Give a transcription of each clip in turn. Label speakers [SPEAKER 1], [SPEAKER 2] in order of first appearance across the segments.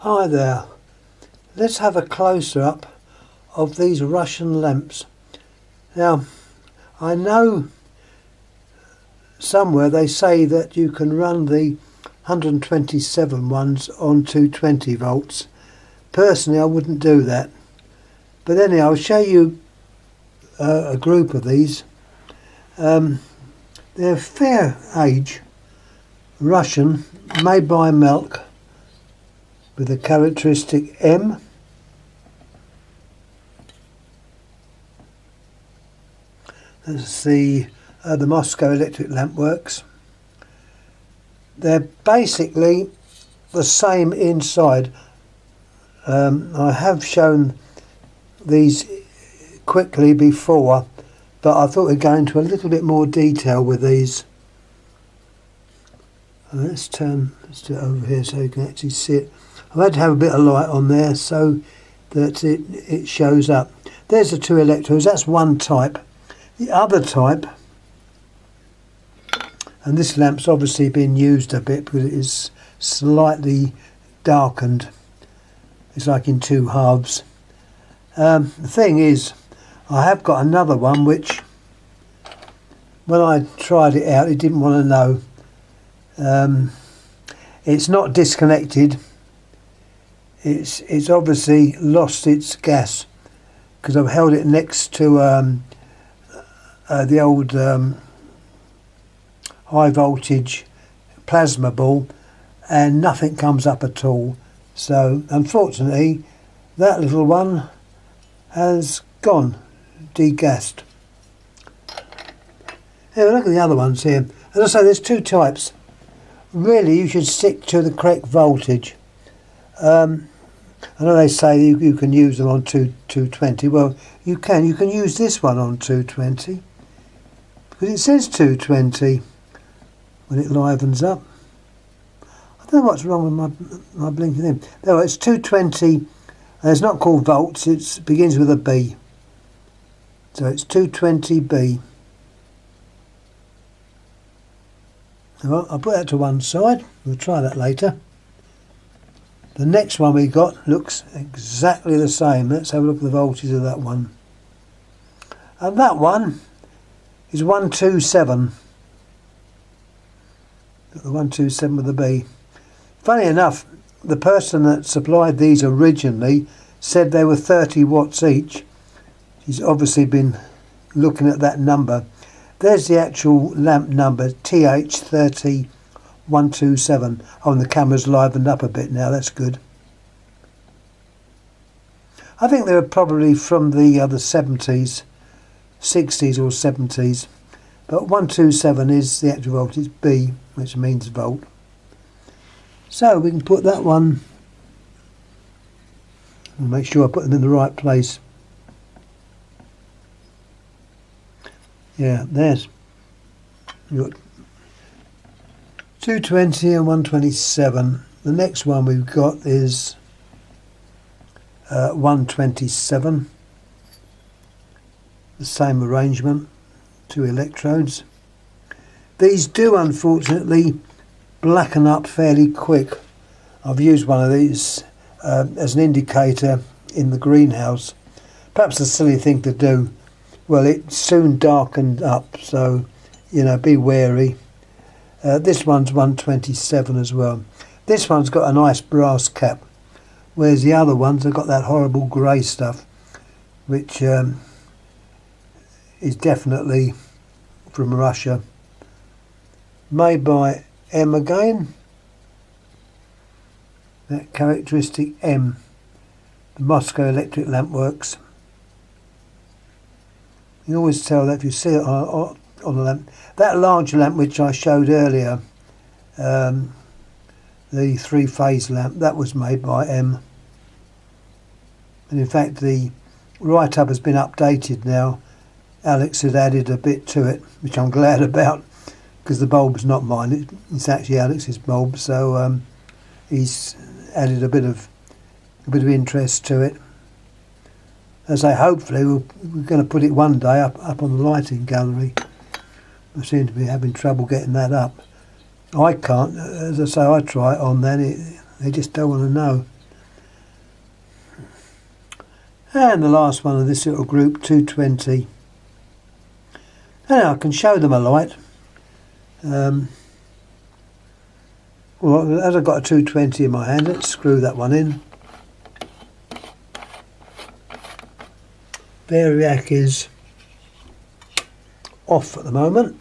[SPEAKER 1] Hi there. Let's have a closer up of these Russian lamps. Now, I know somewhere they say that you can run the 127 ones on 220 volts. Personally, I wouldn't do that. But anyway, I'll show you a group of these. They're fair age, Russian, made by Milk, with the characteristic M. That's the Moscow Electric Lamp Works. They're basically the same inside. I have shown these quickly before, but I thought we'd go into a little bit more detail with these. Let's do it over here so you can actually see it. I've had to have a bit of light on there so that it shows up. There's the two electrodes, that's one type. The other type, and this lamp's obviously been used a bit because it is slightly darkened. It's like in two halves. The thing is, I have got another one which, when I tried it out, it didn't want to know. It's not disconnected. It's obviously lost its gas because I've held it next to the old high voltage plasma ball, and nothing comes up at all. So unfortunately, that little one has gone, degassed. Here, look at the other ones here. As I say, there's two types. Really, you should stick to the correct voltage. I know they say you can use them on 220. Well, you can use this one on 220 because it says 220 when it livens up. I don't know what's wrong with my blinking thing. No, it's 220, and it's not called volts. It begins with a B, so it's 220B. Well, I'll put that to one side. We'll try that later. The next one we got looks exactly the same. Let's have a look at the voltage of that one. And that one is 127. Got the 127 with the B. Funny enough, the person that supplied these originally said they were 30 watts each. He's obviously been looking at that number. There's the actual lamp number, TH30127. Oh, and the camera's livened up a bit now, that's good. I think they were probably from the 70s, 60s or 70s. But 127 is the actual voltage, B, which means volt. So we can put that one, and make sure I put them in the right place. Yeah, there's, you've got 220 and 127. The next one we've got is 127. The same arrangement, two electrodes. These do unfortunately blacken up fairly quick. I've used one of these as an indicator in the greenhouse. Perhaps a silly thing to do. Well, it soon darkened up, so be wary. This one's 127 as well. This one's got a nice brass cap, whereas the other ones have got that horrible grey stuff, which is definitely from Russia. Made by M again. That characteristic M, the Moscow Electric Lamp Works. You can always tell that if you see it on a lamp. That large lamp which I showed earlier, the 3-phase lamp, that was made by M. And in fact the write-up has been updated now. Alex had added a bit to it, which I'm glad about, because the bulb's not mine, it's actually Alex's bulb, so he's added a bit of interest to it. As I say, hopefully we're going to put it one day up on the lighting gallery. I seem to be having trouble getting that up. I can't, as I say, I try it on then, they just don't want to know. And the last one of this little group, 220. And I can show them a light. Well, as I've got a 220 in my hand, let's screw that one in. Variac is off at the moment.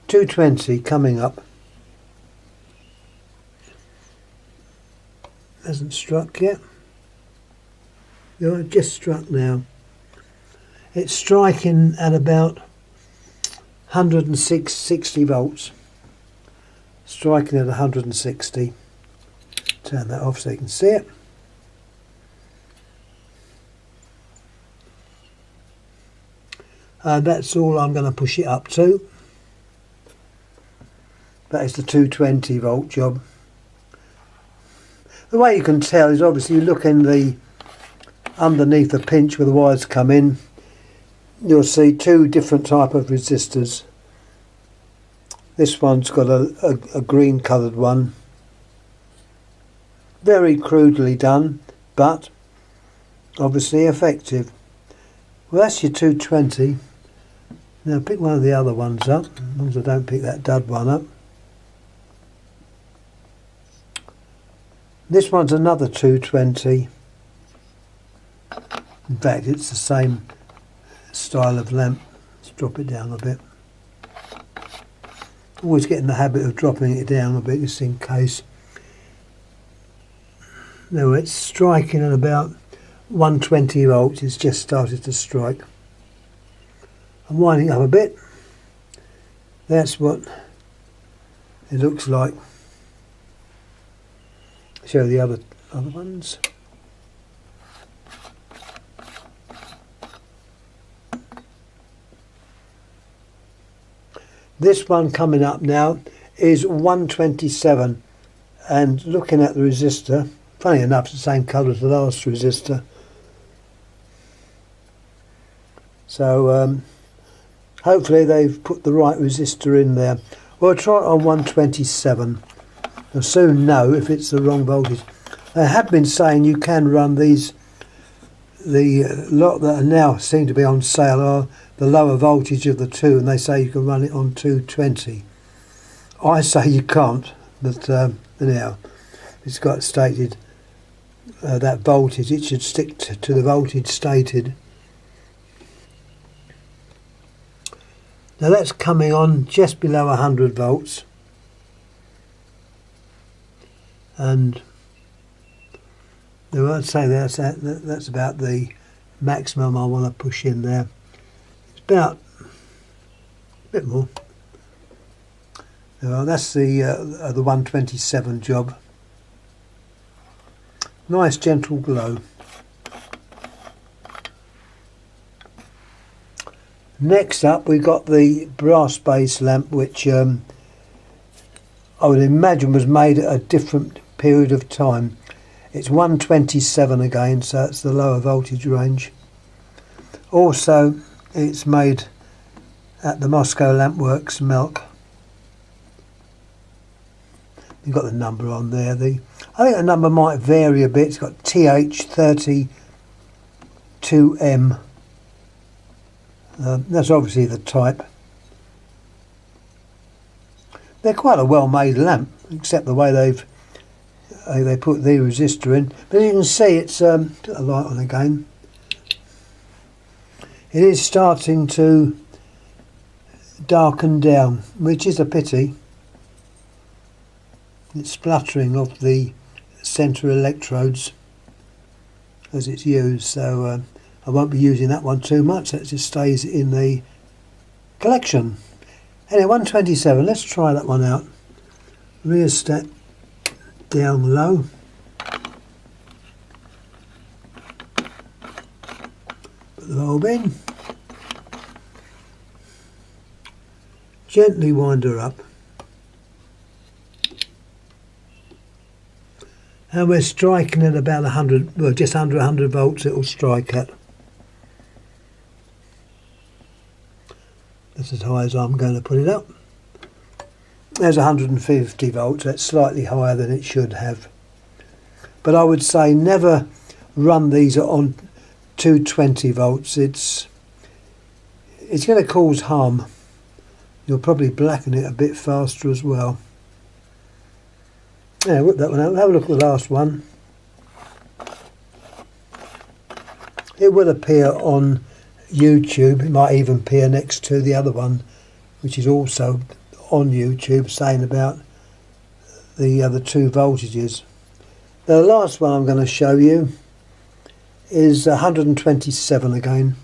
[SPEAKER 1] 220 coming up. Hasn't struck yet. No, it just struck now. It's striking at about 160 volts. Striking at 160. Turn that off so you can see it. That's all I'm going to push it up to. That is the 220 volt job. The way you can tell is obviously you look in the underneath the pinch where the wires come in. You'll see two different type of resistors. This one's got a green coloured one. Very crudely done, but obviously effective. Well, that's your 220. Now pick one of the other ones up, as long as I don't pick that dud one up. This one's another 220. In fact, it's the same style of lamp. Let's drop it down a bit. Always get in the habit of dropping it down a bit just in case. Now it's striking at about 120 volts. It's just started to strike. I'm winding up a bit. That's what it looks like. Show the other ones. This one coming up now is 127, and looking at the resistor, funny enough, it's the same colour as the last resistor. So hopefully they've put the right resistor in there. We'll try it on 127. I'll soon know if it's the wrong voltage. They have been saying you can run these, the lot that are now seem to be on sale are the lower voltage of the two, and they say you can run it on 220. I say you can't, but anyhow, it's got stated that voltage, it should stick to the voltage stated. Now that's coming on just below 100 volts. And I'd say that's about the maximum I want to push in there. It's about a bit more. Well, that's the 127 job. Nice gentle glow. Next up we got the brass base lamp, which I would imagine was made at a different period of time. It's 127 again, so it's the lower voltage range. Also, it's made at the Moscow Lamp Works, Melk. You've got the number on there. I think the number might vary a bit. It's got TH32M. That's obviously the type. They're quite a well-made lamp, except the way they put the resistor in. But you can see it's put the light on again. It is starting to darken down, which is a pity. It's spluttering off the centre electrodes as it's used, so I won't be using that one too much. That just stays in the collection. Anyway, 127, let's try that one out. Rheostat down low. Put the bulb in. Gently wind her up. And we're striking at about 100, well, just under 100 volts it'll strike at. That's as high as I'm going to put it up. There's 150 volts, that's slightly higher than it should have. But I would say never run these on 220 volts, it's going to cause harm. You'll probably blacken it a bit faster as well. Yeah, whip that one out. Have a look at the last one. It will appear on YouTube. It might even appear next to the other one, which is also on YouTube, saying about the other 2 voltages. The last one I'm going to show you is 127 again.